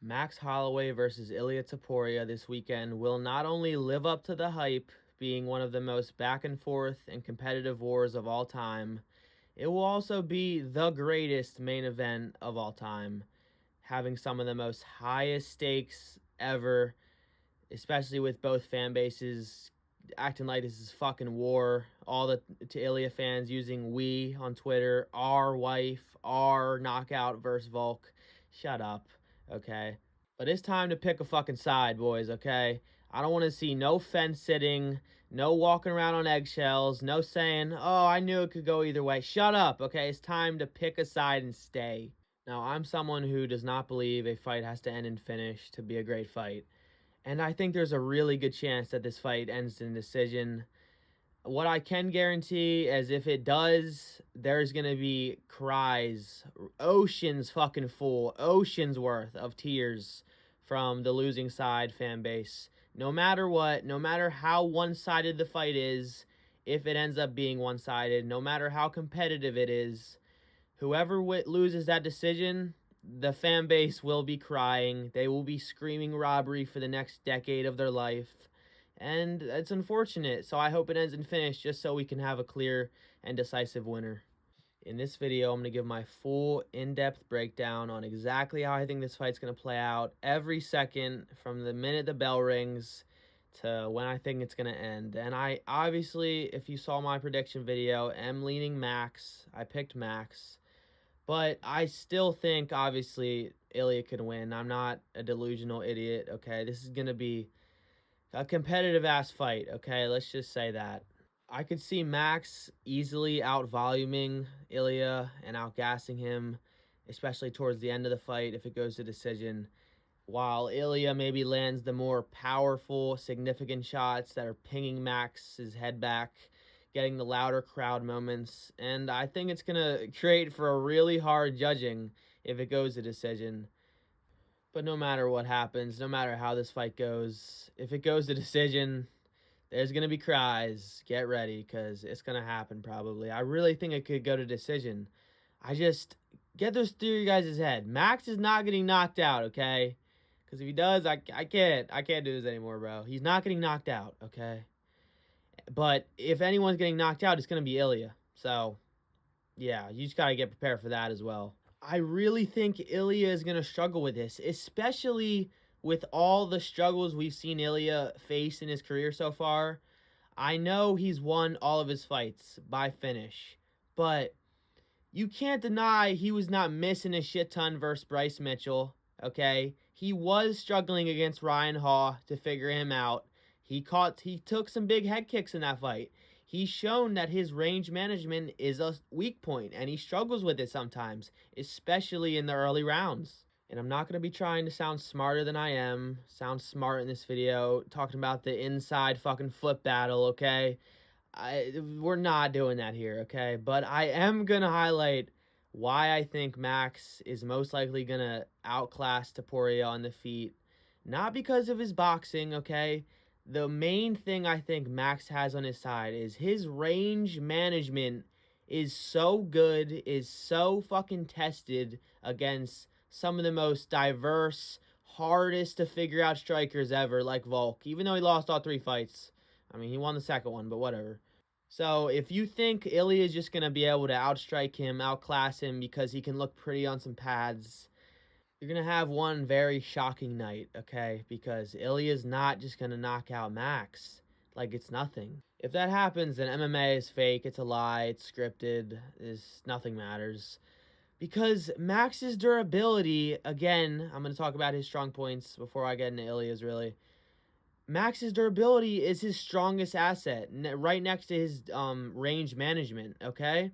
Max Holloway versus Ilia Topuria this weekend will not only live up to the hype, being one of the most back and forth and competitive wars of all time, it will also be the greatest main event of all time, having some of the most highest stakes ever, especially with both fan bases acting like this is fucking war. All the to Ilia fans using "we" on Twitter, "our wife," "our knockout" versus Volk. Shut up, okay? But it's time to pick a fucking side, boys, okay? I don't want to see no fence sitting, no walking around on eggshells, no saying, oh, I knew it could go either way. Shut up, okay? It's time to pick a side and stay. Now, I'm someone who does not believe a fight has to end in finish to be a great fight. And I think there's a really good chance that this fight ends in decision. What I can guarantee is if it does, there's going to be cries, oceans fucking full, oceans worth of tears from the losing side fan base. No matter what, no matter how one-sided the fight is, if it ends up being one-sided, no matter how competitive it is, whoever loses that decision, the fan base will be crying. They will be screaming robbery for the next decade of their life. And it's unfortunate. So I hope it ends in finish just so we can have a clear and decisive winner. In this video, I'm going to give my full in-depth breakdown on exactly how I think this fight's going to play out every second from the minute the bell rings to when I think it's going to end. And I obviously, if you saw my prediction video, am leaning Max. I picked Max. But I still think, obviously, Ilia could win. I'm not a delusional idiot, okay? This is going to be a competitive-ass fight, okay? Let's just say that. I could see Max easily out-voluming Ilia and outgassing him, especially towards the end of the fight if it goes to decision, while Ilia maybe lands the more powerful, significant shots that are pinging Max's head back, getting the louder crowd moments, and I think it's going to create for a really hard judging if it goes to decision. But no matter what happens, no matter how this fight goes, if it goes to decision, there's going to be cries. Get ready, because it's going to happen probably. I really think it could go to decision. I just get this through your guys' head. Max is not getting knocked out, okay? Because if he does, I can't do this anymore, bro. He's not getting knocked out, okay? But if anyone's getting knocked out, it's going to be Ilia. So, yeah, you just got to get prepared for that as well. I really think Ilia is going to struggle with this, especially with all the struggles we've seen Ilia face in his career so far. I know he's won all of his fights by finish, but you can't deny he was not missing a shit ton versus Bryce Mitchell, okay? He was struggling against Ryan Hall to figure him out. He took some big head kicks in that fight. He's shown that his range management is a weak point, and he struggles with it sometimes, especially in the early rounds. And I'm not going to be trying to sound smarter than I am, sound smart in this video, talking about the inside fucking flip battle, okay? We're not doing that here, okay? But I am going to highlight why I think Max is most likely going to outclass Topuria on the feet. Not because of his boxing, okay? The main thing I think Max has on his side is his range management is so good, is so fucking tested against some of the most diverse, hardest to figure out strikers ever, like Volk. Even though he lost all 3 fights. I mean, he won the second one, but whatever. So if you think Ilia is just going to be able to outstrike him, outclass him because he can look pretty on some pads, you're going to have one very shocking night, okay? Because Ilia is not just going to knock out Max like it's nothing. If that happens, then MMA is fake, it's a lie, it's scripted, nothing matters. Because Max's durability, again, I'm going to talk about his strong points before I get into Ilia's really. Max's durability is his strongest asset, right next to his range management, okay?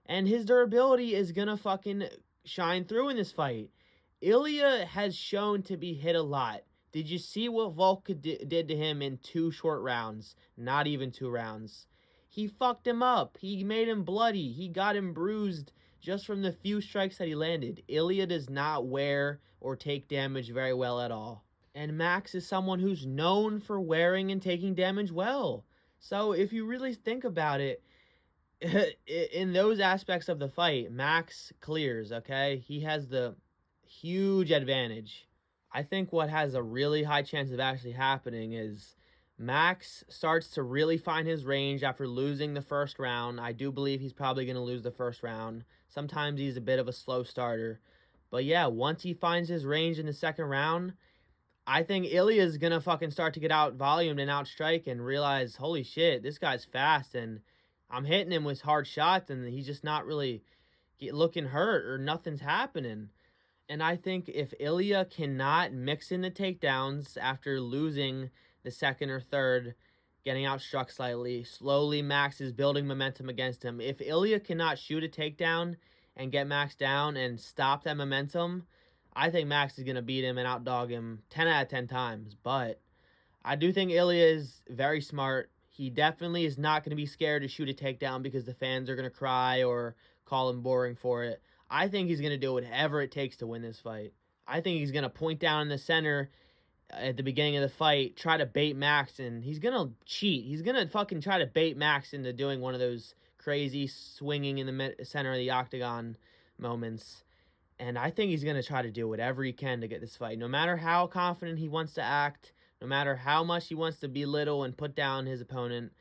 And his durability is gonna fucking shine through in this fight. Ilia has shown to be hit a lot. Did you see what Volk did to him in 2 short rounds? Not even 2 rounds. He fucked him up. He made him bloody. He got him bruised just from the few strikes that he landed. Ilia does not wear or take damage very well at all. And Max is someone who's known for wearing and taking damage well. So if you really think about it, in those aspects of the fight, Max clears, okay? He has the huge advantage. I think what has a really high chance of actually happening is Max starts to really find his range after losing the first round. I do believe he's probably going to lose the first round. Sometimes he's a bit of a slow starter. But yeah, once he finds his range in the second round, I think Ilia's going to fucking start to get out volumed and outstrike and realize, holy shit, this guy's fast and I'm hitting him with hard shots and he's just not really looking hurt or nothing's happening. And I think if Ilia cannot mix in the takedowns after losing the second or third, getting outstruck slightly, slowly Max is building momentum against him. If Ilia cannot shoot a takedown and get Max down and stop that momentum, I think Max is going to beat him and outdog him 10 out of 10 times. But I do think Ilia is very smart. He definitely is not going to be scared to shoot a takedown because the fans are going to cry or call him boring for it. I think he's going to do whatever it takes to win this fight. I think he's going to point down in the center at the beginning of the fight, try to bait Max, and he's going to cheat. He's going to fucking try to bait Max into doing one of those crazy swinging in the center of the octagon moments. And I think he's going to try to do whatever he can to get this fight. No matter how confident he wants to act, no matter how much he wants to belittle and put down his opponent,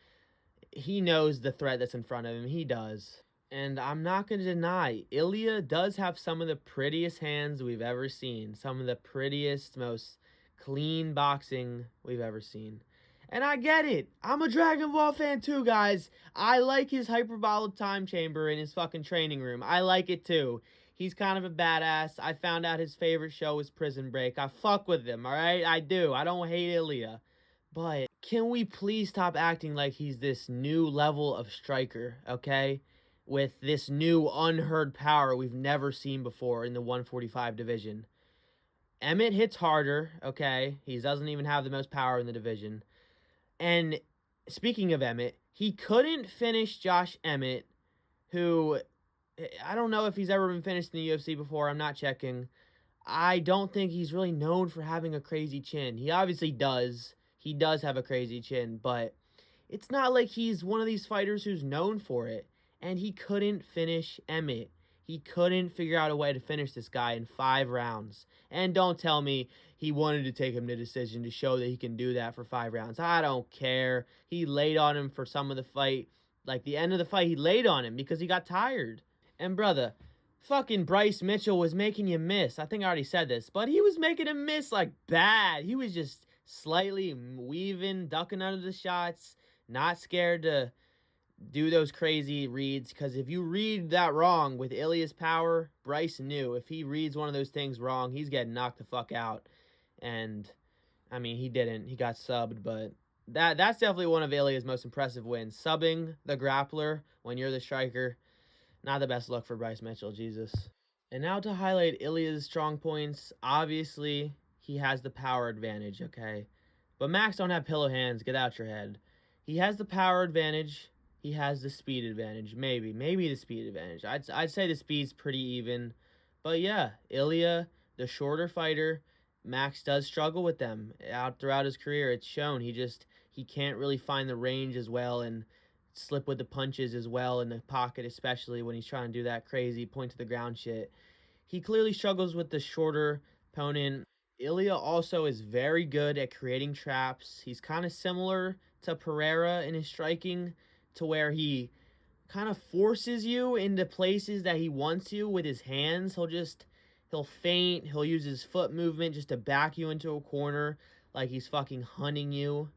he knows the threat that's in front of him. He does. And I'm not going to deny, Ilia does have some of the prettiest hands we've ever seen. Some of the prettiest, most clean boxing we've ever seen. And I get it. I'm a Dragon Ball fan too, guys. I like his hyperbolic time chamber in his fucking training room. I like it too. He's kind of a badass. I found out his favorite show was Prison Break. I fuck with him, alright? I do. I don't hate Ilia. But can we please stop acting like he's this new level of striker, okay? With this new unheard power we've never seen before in the 145 division. Emmett hits harder, okay? He doesn't even have the most power in the division. And speaking of Emmett, he couldn't finish Josh Emmett, who I don't know if he's ever been finished in the UFC before. I'm not checking. I don't think he's really known for having a crazy chin. He obviously does. He does have a crazy chin, but it's not like he's one of these fighters who's known for it. And he couldn't finish Emmett. He couldn't figure out a way to finish this guy in 5 rounds. And don't tell me he wanted to take him to decision to show that he can do that for 5 rounds. I don't care. He laid on him for some of the fight. Like the end of the fight, he laid on him because he got tired. And brother, fucking Bryce Mitchell was making you miss. I think I already said this, but he was making him miss like bad. He was just slightly weaving, ducking under the shots, not scared to do those crazy reads, because if you read that wrong with Ilia's power, Bryce knew if he reads one of those things wrong, he's getting knocked the fuck out. And I mean, he didn't. He got subbed, but that's definitely one of Ilia's most impressive wins. Subbing the grappler when you're the striker, not the best look for Bryce Mitchell, Jesus. And now to highlight Ilia's strong points, obviously he has the power advantage, okay? But Max don't have pillow hands, get out your head. He has the power advantage, he has the speed advantage, maybe the speed advantage. I'd say the speed's pretty even. But yeah, Ilia, the shorter fighter, Max does struggle with them out throughout his career. It's shown. He can't really find the range as well and slip with the punches as well in the pocket, especially when he's trying to do that crazy point to the ground shit. He clearly struggles with the shorter opponent. Ilia also is very good at creating traps. He's kind of similar to Pereira in his striking, to where he kind of forces you into places that he wants you with his hands. He'll feint, he'll use his foot movement just to back you into a corner like he's fucking hunting you.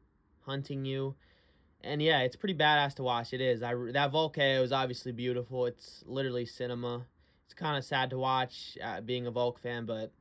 And yeah, it's pretty badass to watch. It is. That Volcao is obviously beautiful. It's literally cinema. It's kind of sad to watch, being a Volk fan, but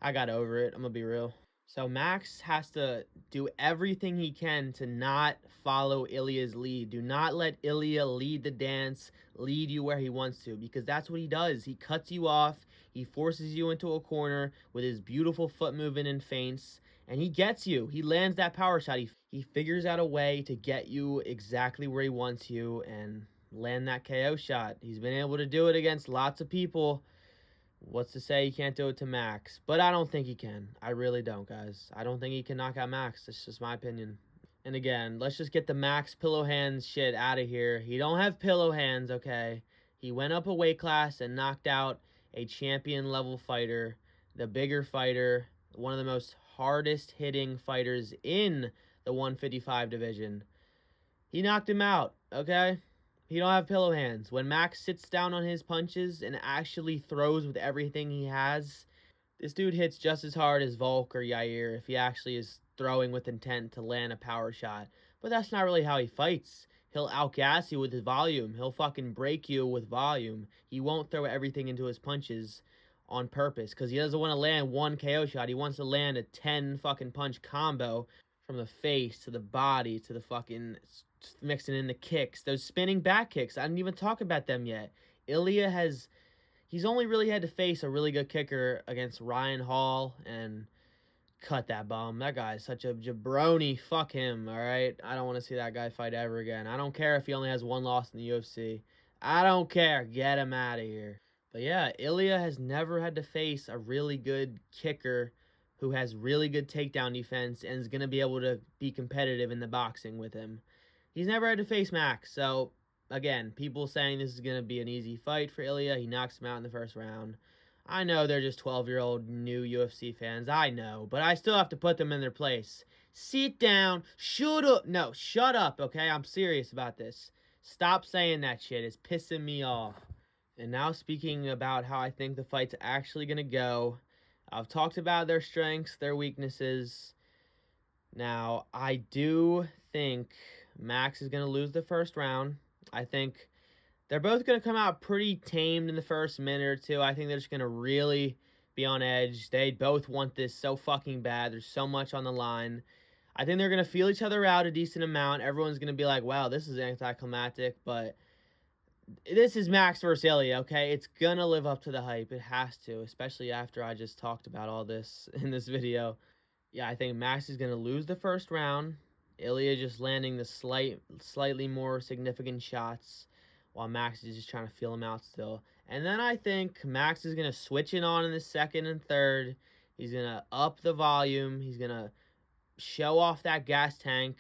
I got over it. I'm going to be real. So Max has to do everything he can to not follow Ilia's lead. Do not let Ilia lead the dance, lead you where he wants to, because that's what he does. He cuts you off. He forces you into a corner with his beautiful foot movement and feints, and he gets you. He lands that power shot. He figures out a way to get you exactly where he wants you and land that KO shot. He's been able to do it against lots of people. What's to say he can't do it to Max? But I don't think he can. I really don't, guys. I don't think he can knock out Max. That's just my opinion. And again, let's just get the Max pillow hands shit out of here. He don't have pillow hands, okay? He went up a weight class and knocked out a champion level fighter, the bigger fighter, one of the most hardest hitting fighters in the 155 division. He knocked him out, okay? He don't have pillow hands. When Max sits down on his punches and actually throws with everything he has, this dude hits just as hard as Volk or Yair if he actually is throwing with intent to land a power shot. But that's not really how he fights. He'll outgas you with his volume. He'll fucking break you with volume. He won't throw everything into his punches on purpose because he doesn't want to land one KO shot. He wants to land a 10 fucking punch combo from the face to the body to the fucking mixing in the kicks. Those spinning back kicks. I didn't even talk about them yet. Ilia has he's only really had to face a really good kicker against Ryan Hall and cut that bum. That guy's such a jabroni. Fuck him, all right? I don't want to see that guy fight ever again. I don't care if he only has one loss in the UFC. I don't care. Get him out of here. But yeah, Ilia has never had to face a really good kicker who has really good takedown defense and is going to be able to be competitive in the boxing with him. He's never had to face Max, so again, people saying this is going to be an easy fight for Ilia. He knocks him out in the first round. I know they're just 12-year-old new UFC fans. I know, but I still have to put them in their place. Sit down. Shut up. No, shut up, okay? I'm serious about this. Stop saying that shit. It's pissing me off. And now speaking about how I think the fight's actually going to go. I've talked about their strengths, their weaknesses. Now, I do think Max is going to lose the first round. I think they're both going to come out pretty tamed in the first minute or two. I think they're just going to really be on edge. They both want this so fucking bad. There's so much on the line. I think they're going to feel each other out a decent amount. Everyone's going to be like, wow, this is anticlimactic, but this is Max versus Ilia, okay? It's going to live up to the hype. It has to, especially after I just talked about all this in this video. Yeah, I think Max is going to lose the first round. Ilia just landing the slightly more significant shots while Max is just trying to feel him out still. And then I think Max is going to switch it on in the second and third. He's going to up the volume. He's going to show off that gas tank,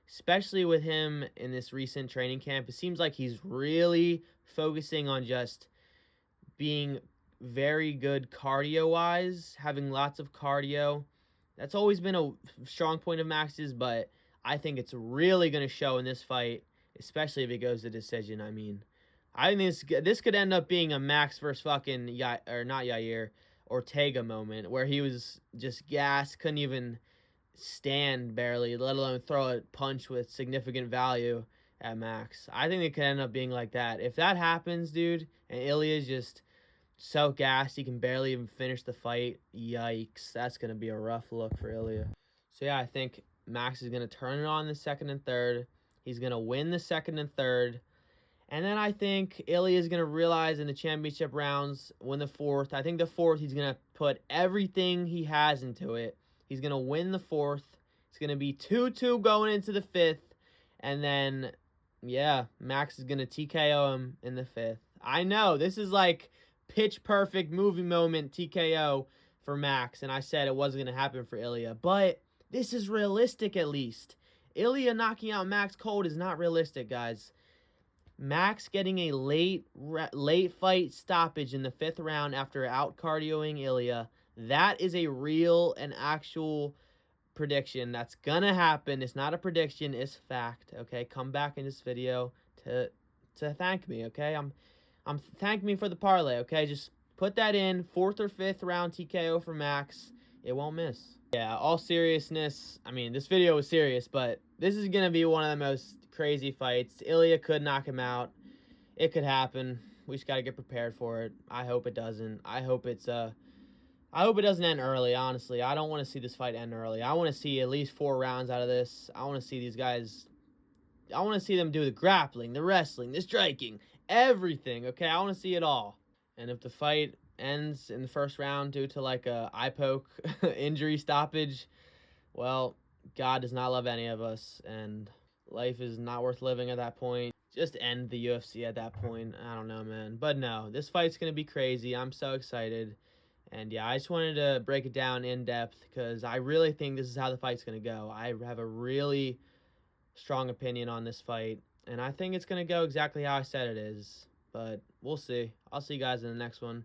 especially with him in this recent training camp. It seems like he's really focusing on just being very good cardio-wise, having lots of cardio. That's always been a strong point of Max's, but I think it's really going to show in this fight, especially if it goes to decision. I think this could end up being a Max versus fucking not Yair, Ortega moment where he was just gassed, couldn't even stand barely, let alone throw a punch with significant value at Max. I think it could end up being like that. If that happens, dude, and Ilia's just so gassed he can barely even finish the fight, yikes, that's going to be a rough look for Ilia. So yeah, I think Max is going to turn it on the second and third. He's going to win the second and third. And then I think Ilia is going to realize in the championship rounds, win the fourth. I think the fourth, he's going to put everything he has into it. He's going to win the fourth. It's going to be 2-2 going into the fifth. And then, yeah, Max is going to TKO him in the fifth. I know, this is like pitch perfect movie moment TKO for Max. And I said it wasn't going to happen for Ilia. But this is realistic at least. Ilia knocking out Max cold is not realistic, guys. Max getting a late fight stoppage in the fifth round after out-cardioing Ilia. That is a real and actual prediction. That's gonna happen. It's not a prediction, it's fact. Okay, come back in this video to thank me. Okay, thank me for the parlay. Okay, just put that in. Fourth or fifth round TKO for Max. It won't miss. Yeah, all seriousness. I mean, this video was serious, but this is gonna be one of the most crazy fights. Ilia could knock him out. It could happen. We just gotta get prepared for it. I hope it doesn't. I hope it doesn't end early, honestly. I don't want to see this fight end early. I want to see at least 4 rounds out of this. I want to see these guys. I want to see them do the grappling, the wrestling, the striking, everything, okay? I want to see it all. And if the fight ends in the first round due to like a eye poke injury stoppage, well, God does not love any of us, and life is not worth living at that point. Just end the UFC at that point. I don't know, man. But no, this fight's going to be crazy. I'm so excited. And yeah, I just wanted to break it down in depth because I really think this is how the fight's going to go. I have a really strong opinion on this fight, and I think it's going to go exactly how I said it is. But we'll see. I'll see you guys in the next one.